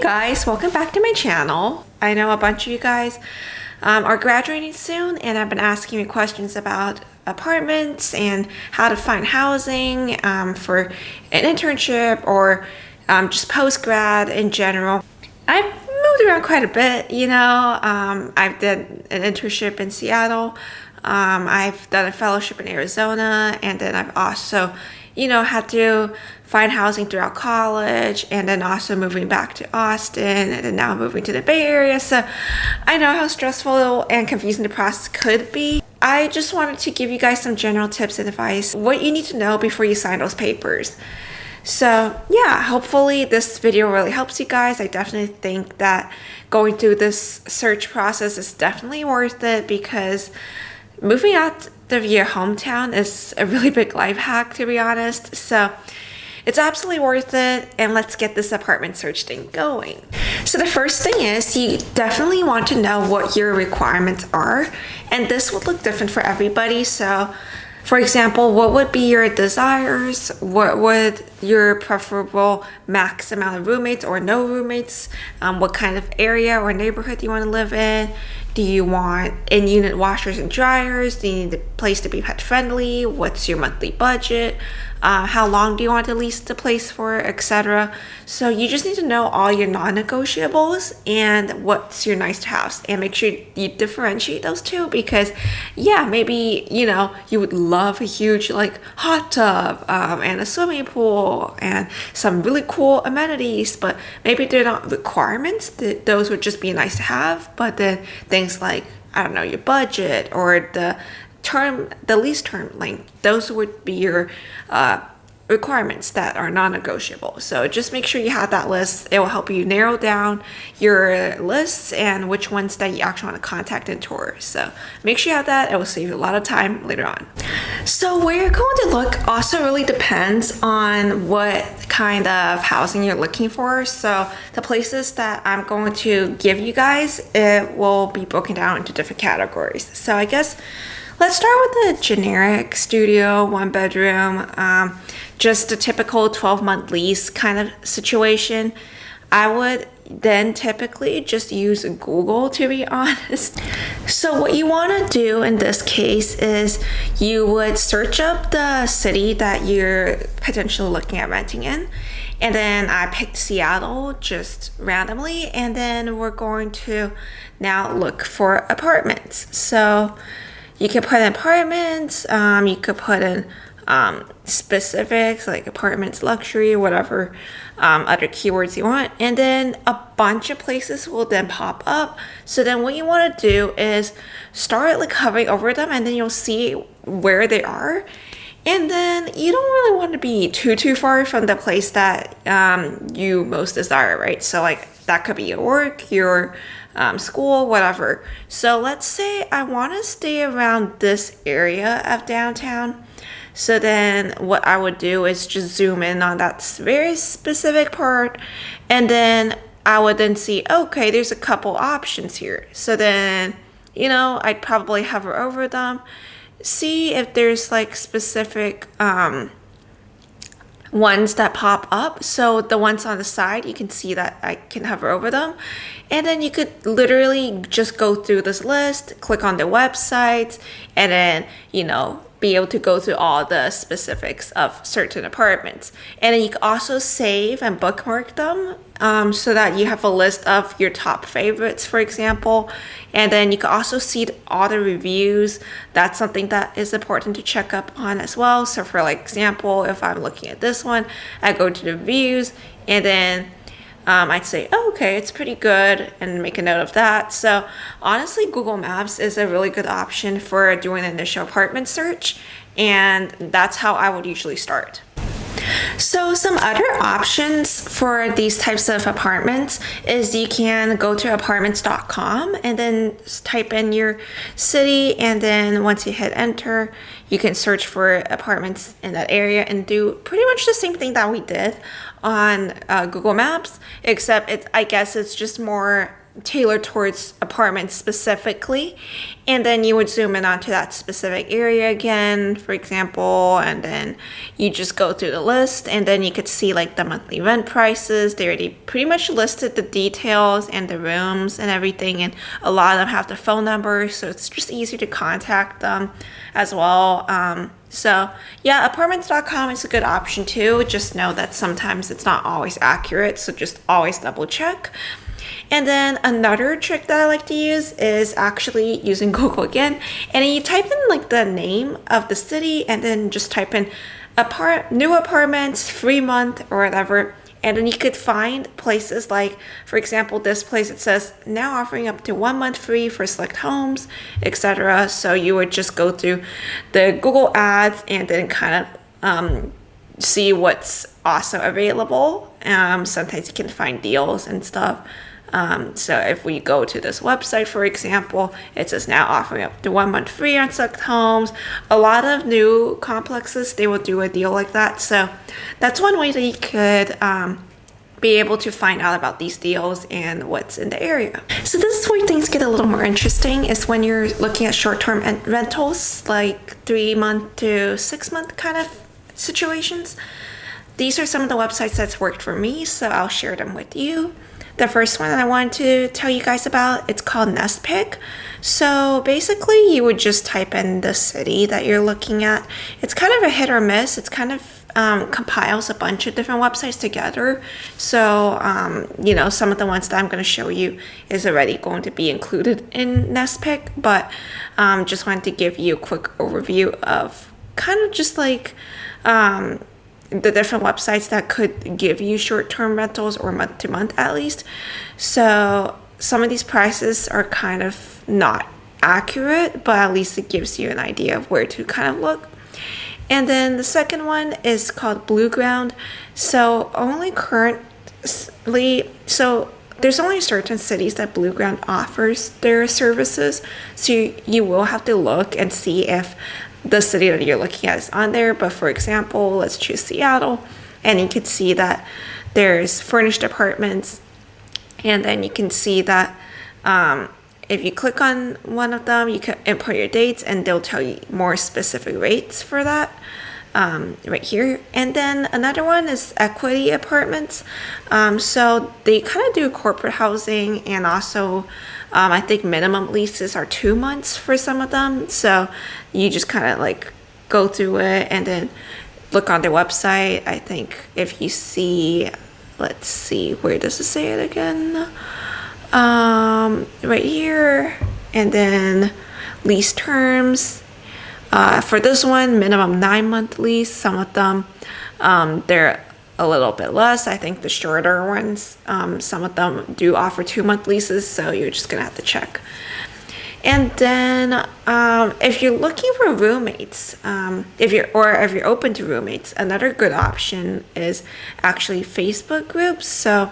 guys, welcome back to my channel. I know a bunch of you guys are graduating soon, and I've been asking you questions about apartments and how to find housing for an internship or just post-grad in general. I've moved around quite a bit, I've done an internship in Seattle, I've done a fellowship in Arizona, and then I've also had to find housing throughout college, and then also moving back to Austin, and then now moving to the Bay Area. So I know how stressful and confusing the process could be. I just wanted to give you guys some general tips and advice, what you need to know before you sign those papers. So yeah, hopefully this video really helps you guys. I definitely think that going through this search process is definitely worth it, because moving out of your hometown is a really big life hack, to be honest. So it's absolutely worth it, and let's get this apartment search thing going. So the first thing is, you definitely want to know what your requirements are, and this would look different for everybody. So for example, what would be your desires? What would your preferable max amount of roommates or no roommates? What kind of area or neighborhood do you want to live in? Do you want in-unit washers and dryers? Do you need the place to be pet friendly? What's your monthly budget? How long do you want to lease the place for, etc.? So you just need to know all your non-negotiables and what's your nice to haves, and make sure you differentiate those two, because yeah, maybe you would love a huge hot tub and a swimming pool and some really cool amenities, but maybe they're not requirements. Those would just be nice to have. But then things like, I don't know, your budget or the lease term length, those would be your requirements that are non-negotiable. So just make sure you have that list. It will help you narrow down your lists and which ones that you actually want to contact and tour. So make sure you have that. It will save you a lot of time later on. So where you're going to look also really depends on what kind of housing you're looking for. So the places that I'm going to give you guys, it will be broken down into different categories. So I guess let's start with the generic studio, one bedroom, just a typical 12-month lease kind of situation. I would then typically just use Google, to be honest. So what you want to do in this case is you would search up the city that you're potentially looking at renting in. And then I picked Seattle just randomly, and then we're going to now look for apartments. So you can put in apartments, you could put in specifics like apartments, luxury, whatever other keywords you want, and then a bunch of places will then pop up. So then what you want to do is start hovering over them, and then you'll see where they are. And then you don't really want to be too far from the place that you most desire, right? So that could be your work, your school, whatever. So let's say I want to stay around this area of downtown. So then what I would do is just zoom in on that very specific part, and then I would then see, okay, there's a couple options here. So then, I'd probably hover over them, see if there's specific ones that pop up. So the ones on the side, you can see that I can hover over them, and then you could literally just go through this list, click on the website, and then be able to go through all the specifics of certain apartments. And then you can also save and bookmark them so that you have a list of your top favorites, for example. And then you can also see all the reviews. That's something that is important to check up on as well. So for example, if I'm looking at this one, I go to the reviews, and then I'd say, oh, okay, it's pretty good, and make a note of that. So honestly, Google Maps is a really good option for doing an initial apartment search, and that's how I would usually start. So some other options for these types of apartments is you can go to apartments.com and then type in your city, and then once you hit enter, you can search for apartments in that area and do pretty much the same thing that we did on Google Maps, except I guess it's just more tailored towards apartments specifically, and then you would zoom in onto that specific area again, for example, and then you just go through the list, and then you could see like the monthly rent prices. They already pretty much listed the details and the rooms and everything, and a lot of them have the phone numbers, so it's just easy to contact them as well. So yeah, apartments.com is a good option too. Just know that sometimes it's not always accurate, so just always double check. And then another trick that I like to use is actually using Google again. And then you type in like the name of the city and then just type in new apartments, free month or whatever. And then you could find places like, for example, this place, it says now offering up to 1 month free for select homes, etc. So you would just go through the Google ads and then kind of see what's also available. Sometimes you can find deals and stuff. So if we go to this website, for example, it says now offering up to 1 month free on select homes. A lot of new complexes, they will do a deal like that. So that's one way that you could be able to find out about these deals and what's in the area. So this is where things get a little more interesting, is when you're looking at short-term rentals, like 3 month to 6 month kind of situations. These are some of the websites that's worked for me, so I'll share them with you. The first one that I wanted to tell you guys about, it's called NestPick. So basically you would just type in the city that you're looking at. It's kind of a hit or miss. It's kind of compiles a bunch of different websites together. So, some of the ones that I'm going to show you is already going to be included in NestPick, but just wanted to give you a quick overview of kind of just like the different websites that could give you short-term rentals or month-to-month at least. So some of these prices are kind of not accurate, but at least it gives you an idea of where to kind of look. And then the second one is called Blueground. So there's only certain cities that Blueground offers their services. So you will have to look and see if the city that you're looking at is on there. But for example, let's choose Seattle, and you can see that there's furnished apartments, and then you can see that if you click on one of them, you can input your dates and they'll tell you more specific rates for that right here. And then another one is Equity Apartments. So they kind of do corporate housing, and also I think minimum leases are 2 months for some of them. So you just kind of like go through it and then look on their website. I think if you see, let's see, where does it say it again? Right here, and then lease terms. For this one, minimum 9-month lease. Some of them, they're a little bit less. I think the shorter ones, some of them do offer 2-month leases, so you're just gonna have to check. And then if you're looking for roommates, if you're open to roommates, another good option is actually Facebook groups. So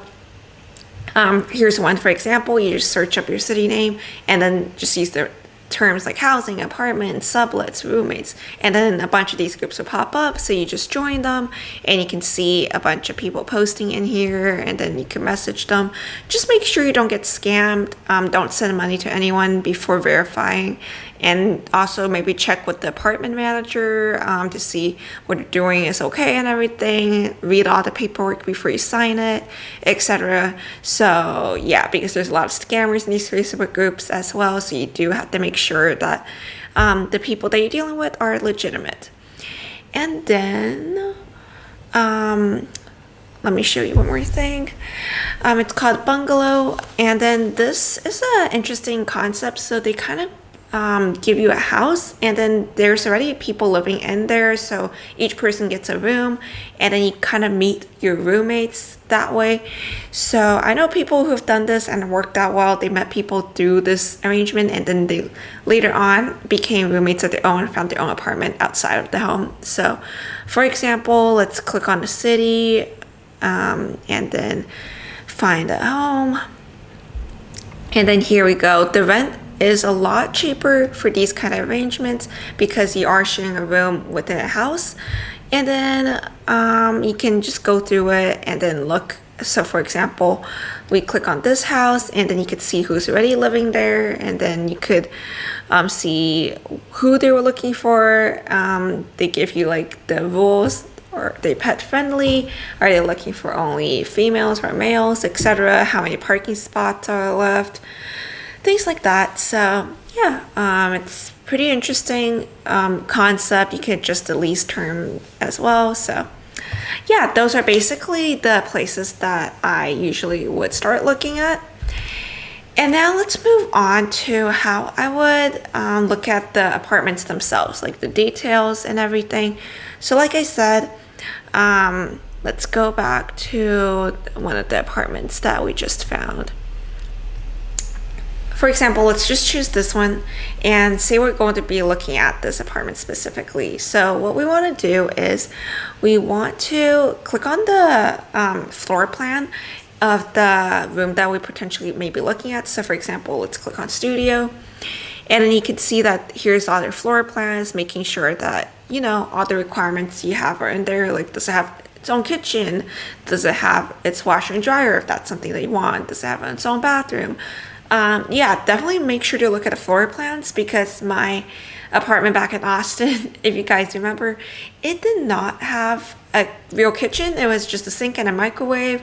here's one, for example. You just search up your city name and then just use the terms like housing, apartments, sublets, roommates, and then a bunch of these groups will pop up. So you just join them and you can see a bunch of people posting in here, and then you can message them. Just make sure you don't get scammed. Don't send money to anyone before verifying, and also maybe check with the apartment manager to see what you're doing is okay and everything. Read all the paperwork before you sign it, etc. So yeah, because there's a lot of scammers in these Facebook groups as well, so you do have to make sure that the people that you're dealing with are legitimate. And then let me show you one more thing. It's called Bungalow, and then this is an interesting concept. So they kind of give you a house, and then there's already people living in there, so each person gets a room, and then you kind of meet your roommates that way. So I know people who have done this and it worked out well. They met people through this arrangement, and then they later on became roommates of their own and found their own apartment outside of the home. So for example, let's click on the city and then find a home, and then here we go. The rent is a lot cheaper for these kind of arrangements because you are sharing a room within a house. And then you can just go through it and then look. So for example, we click on this house, and then you could see who's already living there, and then you could see who they were looking for. They give you like the rules. Are they pet friendly? Are they looking for only females or males, etc.? How many parking spots are left? Things like that. So yeah, it's pretty interesting concept. You could adjust the lease term as well. So yeah, those are basically the places that I usually would start looking at. And now let's move on to how I would look at the apartments themselves, like the details and everything. So like I said, let's go back to one of the apartments that we just found. For example, let's just choose this one and say we're going to be looking at this apartment specifically. So what we want to do is we want to click on the floor plan of the room that we potentially may be looking at. So for example, let's click on studio, and then you can see that here's all their floor plans, making sure that, you know, all the requirements you have are in there. Like, does it have its own kitchen? Does it have its washer and dryer if that's something that you want? Does it have its own bathroom? Yeah, definitely make sure to look at the floor plans, because my apartment back in Austin, if you guys remember, it did not have a real kitchen. It was just a sink and a microwave,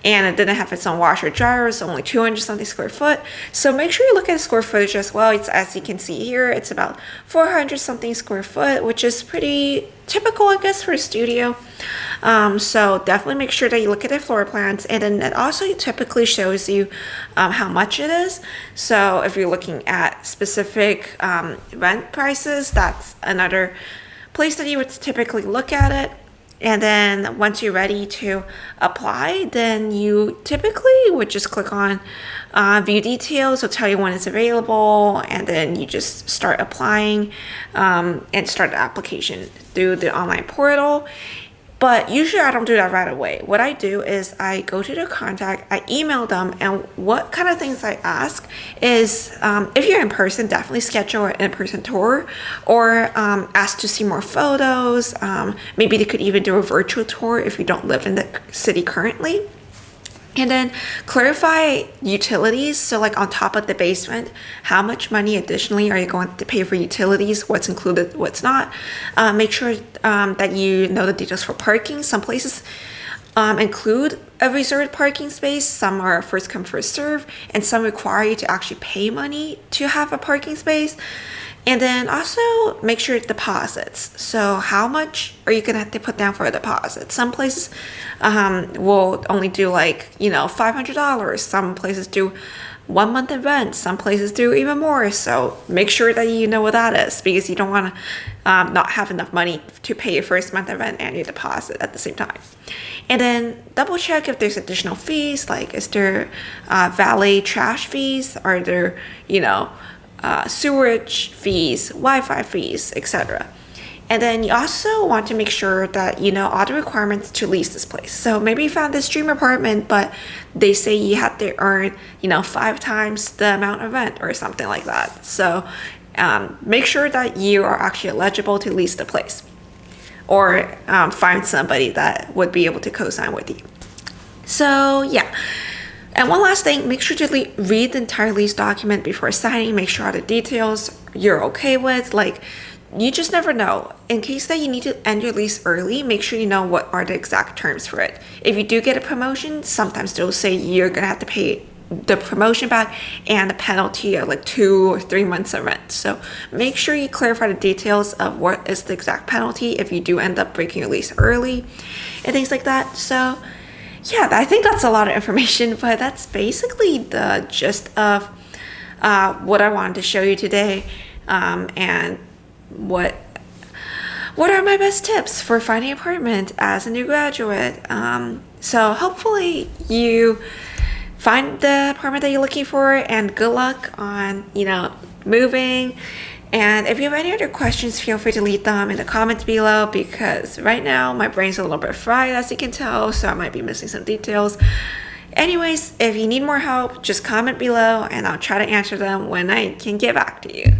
and it didn't have its own washer dryer. It was only 200 something square foot. So make sure you look at the square footage as well. It's, as you can see here, it's about 400 something square foot, which is pretty typical, I guess, for a studio. So definitely make sure that you look at the floor plans, and then it also typically shows you how much it is. So if you're looking at specific rent prices, that's another place that you would typically look at it. And then once you're ready to apply, then you typically would just click on view details. It'll tell you when it's available, and then you just start applying and start the application through the online portal. But usually I don't do that right away. What I do is I go to the contact, I email them, and what kind of things I ask is, if you're in person, definitely schedule an in-person tour, or ask to see more photos. Maybe they could even do a virtual tour if you don't live in the city currently. And then clarify utilities. So like on top of the basement, how much money additionally are you going to pay for utilities? What's included, what's not? Make sure that you know the details for parking. Some places include a reserved parking space. Some are first come, first serve, and some require you to actually pay money to have a parking space. And then also make sure deposits. So how much are you gonna have to put down for a deposit? Some places will only do like, you know, $500. Some places do 1 month in rent. Some places do even more. So make sure that you know what that is, because you don't want to not have enough money to pay your first month of rent and your deposit at the same time. And then double check if there's additional fees, like is there valet trash fees? Are there, you know, sewerage fees, Wi-Fi fees, etc. And then you also want to make sure that you know all the requirements to lease this place. So maybe you found this dream apartment, but they say you have to earn, you know, 5 times the amount of rent or something like that. So make sure that you are actually eligible to lease the place, or find somebody that would be able to co-sign with you. So yeah. And one last thing, make sure to read the entire lease document before signing. Make sure all the details you're okay with. Like, you just never know. In case that you need to end your lease early, make sure you know what are the exact terms for it. If you do get a promotion, sometimes they'll say you're gonna have to pay the promotion back and a penalty of like 2 or 3 months of rent. So make sure you clarify the details of what is the exact penalty if you do end up breaking your lease early and things like that. So yeah, I think that's a lot of information, but that's basically the gist of what I wanted to show you today, and what are my best tips for finding an apartment as a new graduate. So hopefully you find the apartment that you're looking for, and good luck on, you know, moving. And if you have any other questions, feel free to leave them in the comments below, because right now my brain's a little bit fried, as you can tell, so I might be missing some details. Anyways, if you need more help, just comment below and I'll try to answer them when I can get back to you.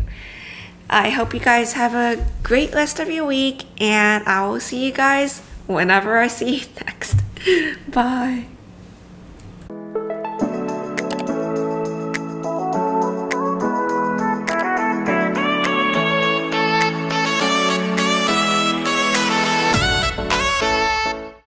I hope you guys have a great rest of your week, and I will see you guys whenever I see you next. Bye.